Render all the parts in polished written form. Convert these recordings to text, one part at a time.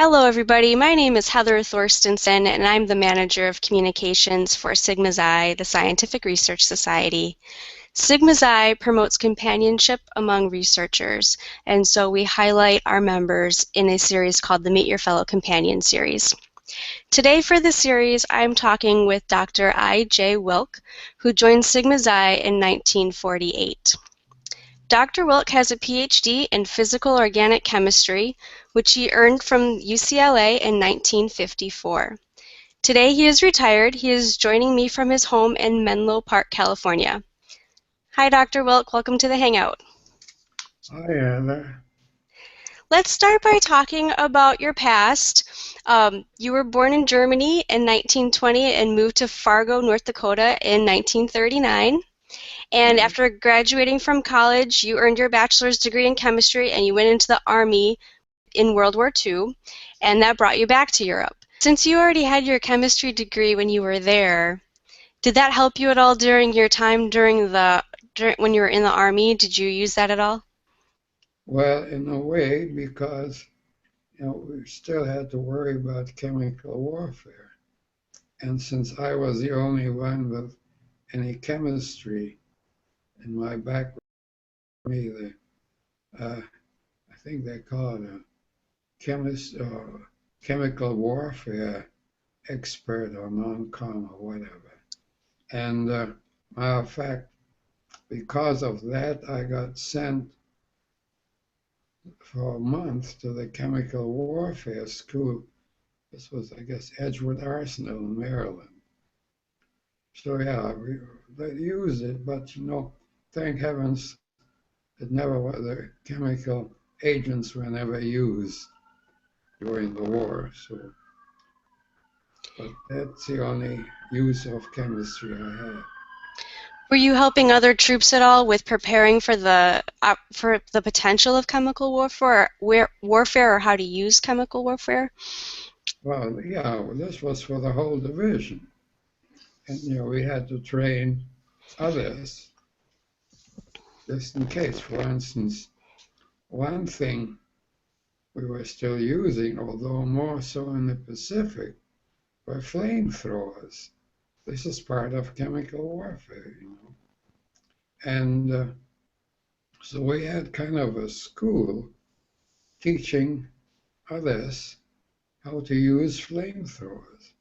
Hello, everybody. My name is Heather Thorstensen, and I'm the Manager of Communications for sigmaz, the Scientific Research Society. sigmaz promotes companionship among researchers, and so we highlight our members in a series called the Meet Your Fellow Companion series. Today for the series, I'm talking with Dr. I.J. Wilk, who joined sigmaz in 1948. Dr. Wilk has a PhD in physical organic chemistry, which he earned from UCLA in 1954. Today he is retired. He is joining me from his home in Menlo Park, California. Hi, Dr. Wilk. Welcome to the Hangout. Hi, Heather. Let's start by talking about your past. You were born in Germany in 1920 and moved to Fargo, North Dakota in 1939. And after graduating from college, you earned your bachelor's degree in chemistry and you went into the Army in World War II, and that brought you back to Europe. Since you already had your chemistry degree when you were there, did that help you at all during your time when you were in the Army? Did you use that at all? Well, in a way, because we still had to worry about chemical warfare, and since I was the only one with any chemistry in my background, I think they call it a chemist or chemical warfare expert or non-com or whatever. And matter of fact, because of that, I got sent for a month to the chemical warfare school. This was, I guess, Edgewood Arsenal in Maryland. So yeah, they used it, but thank heavens the chemical agents were never used during the war. So, but that's the only use of chemistry I had. Were you helping other troops at all with preparing for the potential of chemical warfare, or how to use chemical warfare? Well, yeah, this was for the whole division, and we had to train others just in case. For instance, one thing we were still using, although more so in the Pacific, were flamethrowers. This is part of chemical warfare. And so we had kind of a school teaching others how to use flamethrowers.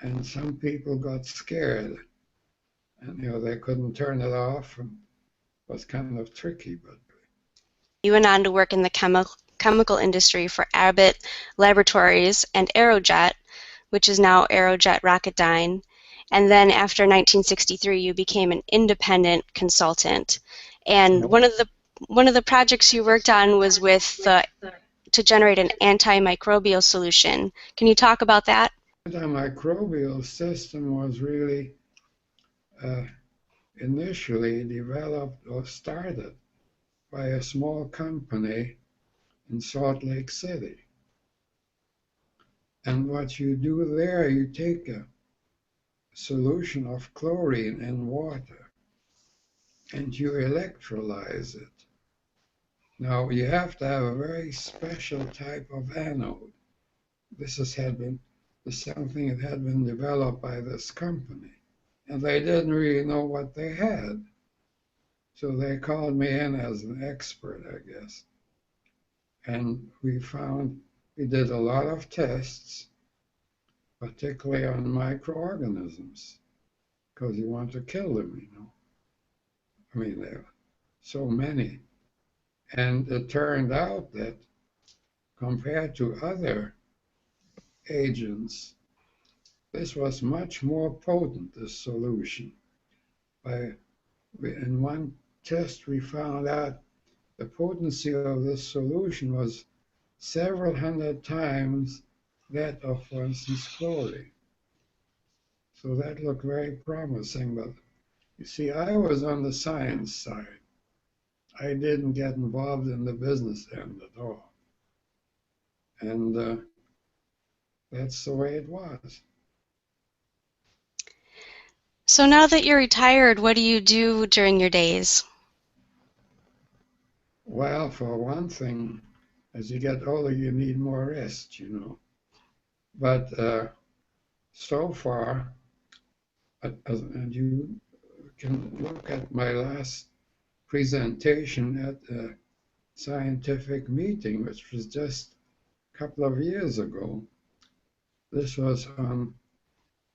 And some people got scared, and they couldn't turn it off, and it was kind of tricky. But You went on to work in the chemical industry for Abbott Laboratories and Aerojet, which is now Aerojet Rocketdyne. And then after 1963, you became an independent consultant. And one of the projects you worked on was to generate an antimicrobial solution. Can you talk about that? the antimicrobial system was really uh, initially developed or started by a small company in Salt Lake City. And what you do there, you take a solution of chlorine in water and you electrolyze it. Now, you have to have a very special type of anode. This is something that had been developed by this company. And they didn't really know what they had. So they called me in as an expert, I guess. And we did a lot of tests, particularly on microorganisms, because you want to kill them. I mean, there are so many. And it turned out that compared to other agents, this was much more potent, this solution. In one test, we found out the potency of this solution was several hundred times that of, for instance, chlorine. So that looked very promising, but you see, I was on the science side. I didn't get involved in the business end at all. And that's the way it was. So now that you're retired, what do you do during your days? Well, for one thing, As you get older, you need more rest, you know. But so far, and you can look at my last presentation at a scientific meeting, which was just a couple of years ago. This was on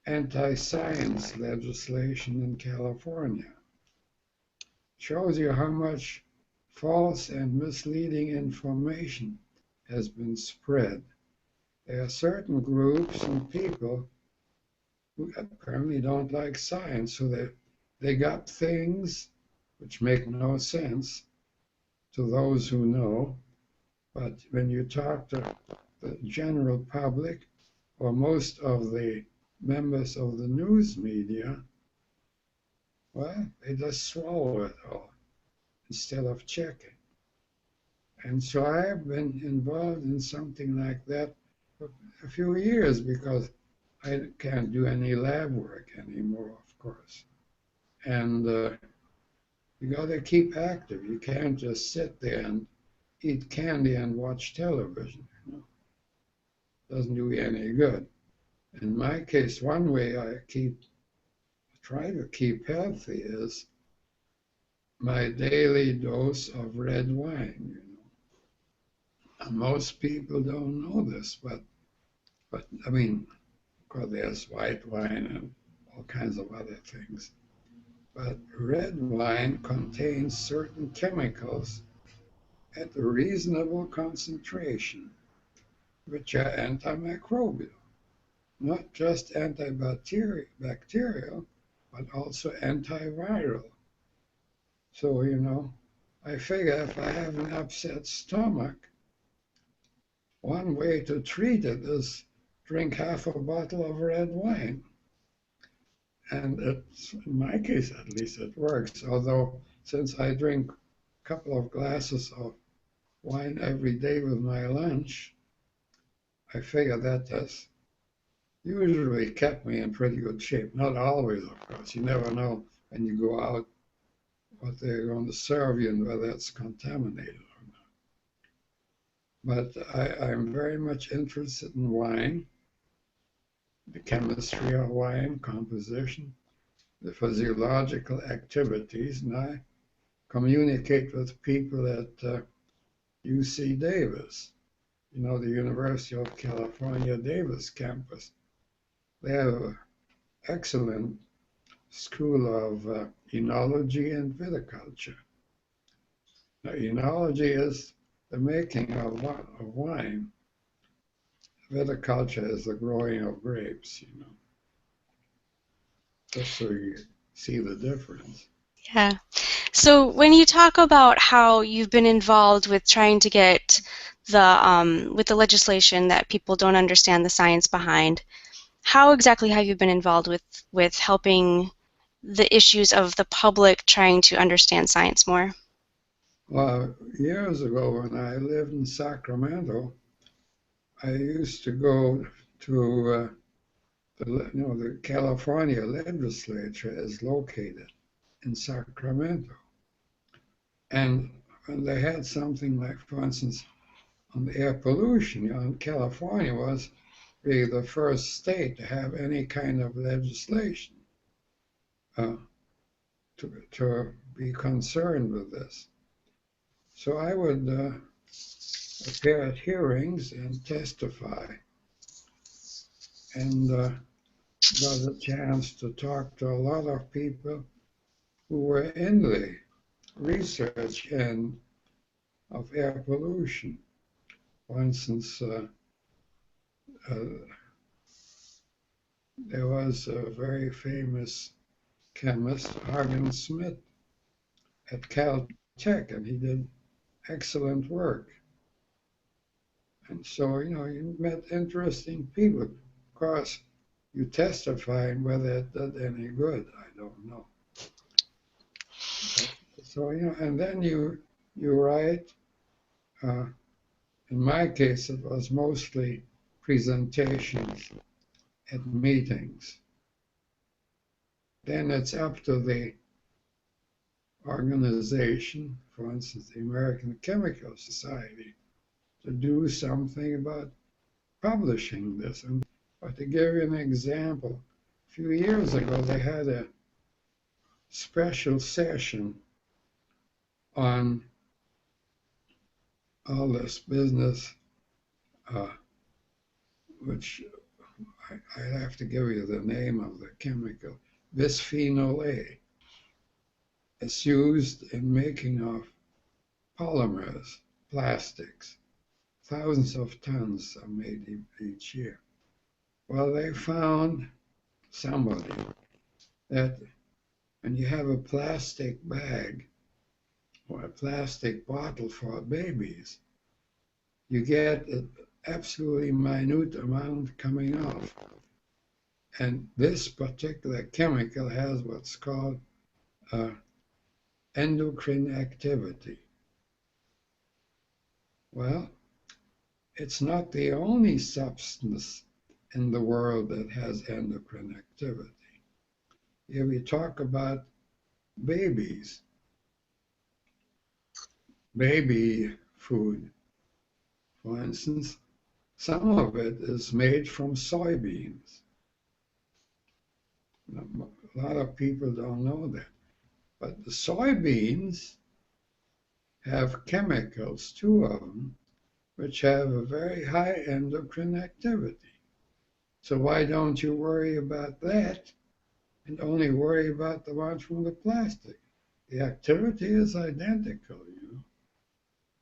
anti-science legislation in California. Shows you how much false and misleading information has been spread. There are certain groups and people who apparently don't like science, so they got things which make no sense to those who know. But when you talk to the general public or most of the members of the news media, well, they just swallow it all instead of checking. And so I've been involved in something like that for a few years because I can't do any lab work anymore, of course. And you got to keep active. You can't just sit there and eat candy and watch television. You know? Doesn't do you any good. In my case, one way I try to keep healthy is my daily dose of red wine. You know, and most people don't know this, but I mean, of course, there's white wine and all kinds of other things. But red wine contains certain chemicals at a reasonable concentration, which are antimicrobial, not just antibacterial, but also antiviral. So, you know, I figure if I have an upset stomach, one way to treat it is drink half a bottle of red wine. And it's, in my case at least, it works. Although, since I drink a couple of glasses of wine every day with my lunch, I figure that has usually kept me in pretty good shape. Not always, of course. You never know when you go out what they're going to serve you and whether it's contaminated or not. But I'm very much interested in wine, the chemistry of wine, composition, the physiological activities, and I communicate with people at UC Davis, you know, the University of California, Davis campus. They have an excellent school of enology and viticulture. Now, enology is the making of wine. Viticulture is the growing of grapes, you know, just so you see the difference. Yeah. So when you talk about how you've been involved with trying to get with the legislation that people don't understand the science behind, how exactly have you been involved with helping the issues of the public trying to understand science more? Well, years ago when I lived in Sacramento, I used to go to the California legislature is located in Sacramento. And they had something like, for instance, on the air pollution, you know, California was really the first state to have any kind of legislation uh, to be concerned with this. So I would appear at hearings and testify, and got a chance to talk to a lot of people who were in the research end of air pollution. For instance, uh, there was a very famous chemist, Hargan Smith, at Caltech, and he did excellent work. And so, you know, you met interesting people. Of course, you testified whether it did any good, I don't know. But, so, you know, and then you write. In my case, it was mostly presentations at meetings. Then it's up to the organization, for instance, the American Chemical Society, to do something about publishing this. But to give you an example, a few years ago they had a special session on all this business, which I have to give you the name of the chemical, bisphenol A. It's used in making of polymers, plastics. Thousands of tons are made each year. Well, they found somebody that when you have a plastic bag or a plastic bottle for babies, you get an absolutely minute amount coming off. And this particular chemical has what's called endocrine activity. Well, it's not the only substance in the world that has endocrine activity. If we talk about babies, baby food, for instance, some of it is made from soybeans. A lot of people don't know that. But the soybeans have chemicals, two of them, which have a very high endocrine activity. So why don't you worry about that and only worry about the ones from the plastic? The activity is identical, you know.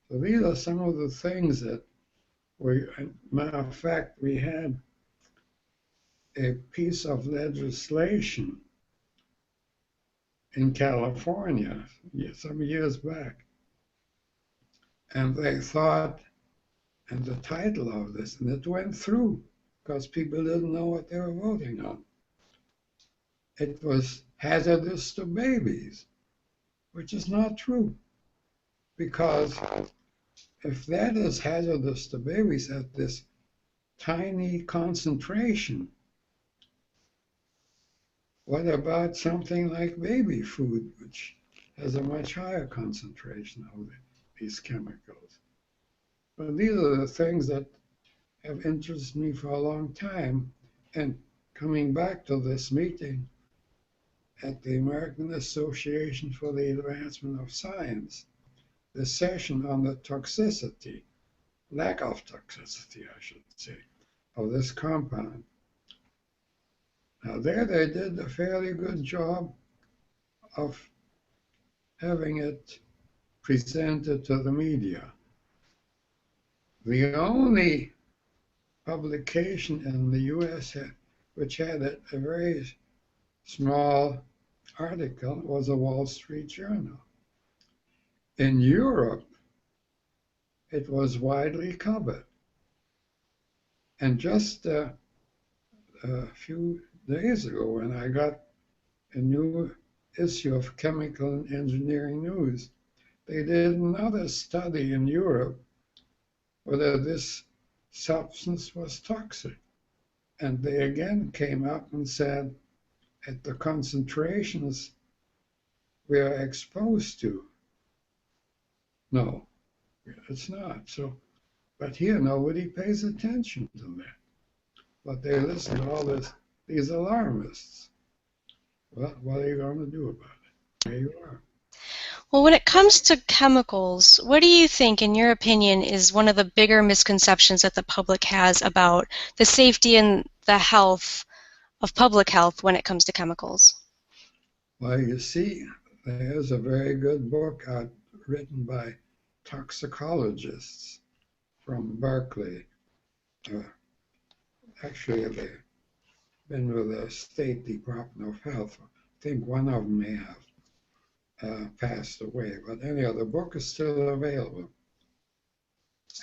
So these are some of the things that matter of fact, we had a piece of legislation in California some years back. And they thought, and the title of this, and it went through because people didn't know what they were voting on. It was hazardous to babies, which is not true. Because if that is hazardous to babies at this tiny concentration, what about something like baby food, which has a much higher concentration of these chemicals? But these are the things that have interested me for a long time. And coming back to this meeting at the American Association for the Advancement of Science, the session on the toxicity, lack of toxicity, I should say, of this compound. Now there they did a fairly good job of having it presented to the media. The only publication in the US which had a very small article was a Wall Street Journal. In Europe, it was widely covered. And just a few days ago, when I got a new issue of Chemical and Engineering News, they did another study in Europe whether this substance was toxic. And they again came up and said, at the concentrations we are exposed to, no, it's not. So, but here nobody pays attention to that. But they listen to all these alarmists. Well, what are you going to do about it? There you are. Well, when it comes to chemicals, what do you think, in your opinion, is one of the bigger misconceptions that the public has about the safety and the health of public health when it comes to chemicals? Well, you see, there's a very good book out written by toxicologists from Berkeley. Actually, they've been with the State Department of Health. I think one of them may have passed away, but anyhow, the book is still available.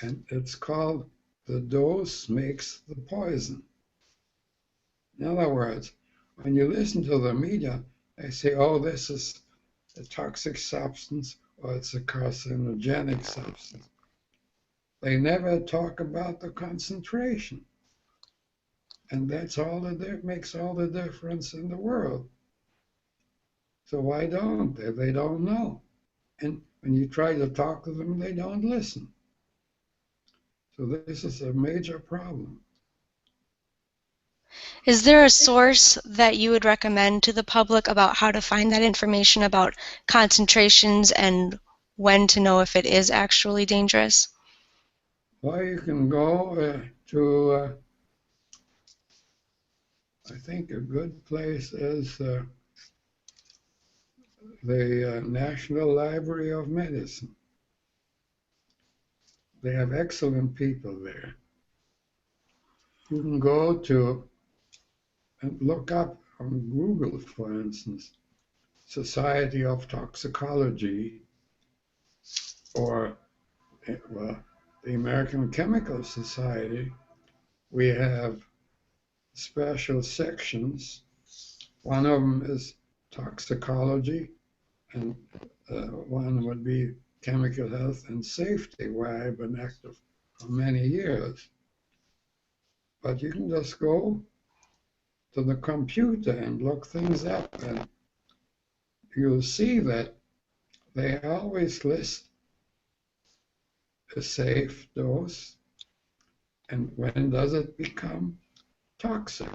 And it's called The Dose Makes the Poison. In other words, when you listen to the media, they say, oh, this is a toxic substance or it's a carcinogenic substance. They never talk about the concentration. And that's all that makes all the difference in the world. So why don't they? They don't know. And when you try to talk to them, they don't listen. So this is a major problem. Is there a source that you would recommend to the public about how to find that information about concentrations and when to know if it is actually dangerous? Well, you can go to, I think a good place is the National Library of Medicine. They have excellent people there. You can go to and look up on Google, for instance, Society of Toxicology or, well, the American Chemical Society. We have special sections. One of them is toxicology, and one would be chemical health and safety, where I've been active for many years. But you can just go to the computer and look things up, and you'll see that they always list a safe dose and when does it become toxic,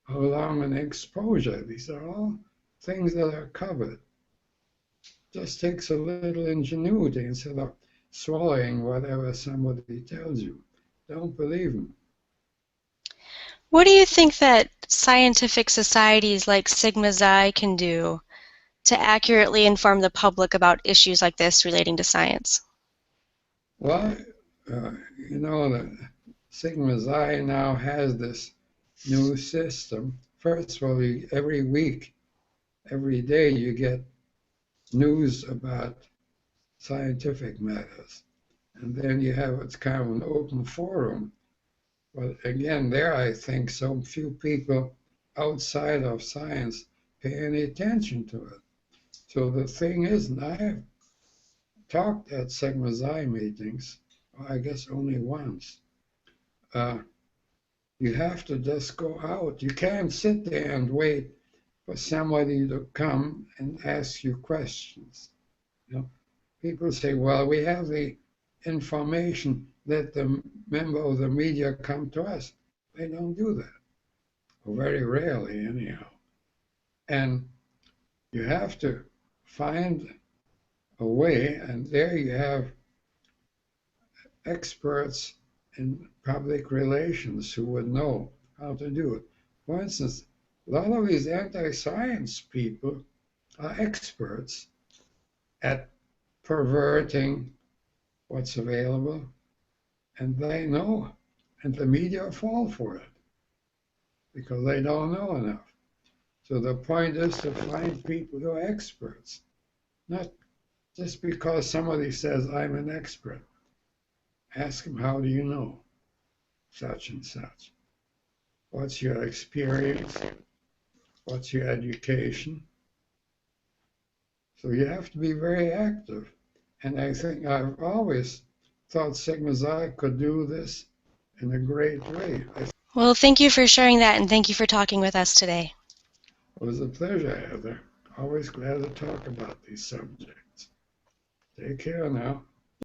how long an exposure. These are all things that are covered. Just takes a little ingenuity instead of swallowing whatever somebody tells you. Don't believe them. What do you think that scientific societies like Sigma can do to accurately inform the public about issues like this relating to science? Well, the sigmaz now has this new system. First of all, every week, every day, you get news about scientific matters. And then you have what's kind of an open forum. But again, there I think so few people outside of science pay any attention to it. So the thing is, and I have talked at sigmaz meetings, I guess only once. You have to just go out. You can't sit there and wait for somebody to come and ask you questions. People say, well, we have the information, let the member of the media come to us. They don't do that, or very rarely anyhow. And you have to find a way, and there you have experts in public relations who would know how to do it. For instance, a lot of these anti-science people are experts at perverting what's available, and they know, and the media fall for it because they don't know enough. So the point is to find people who are experts, not just because somebody says, I'm an expert. Ask them, how do you know such and such? What's your experience? What's your education? So you have to be very active. And I think I've always thought sigmaz could do this in a great way. Well, thank you for sharing that, and thank you for talking with us today. It was a pleasure, Heather. Always glad to talk about these subjects. Take care now.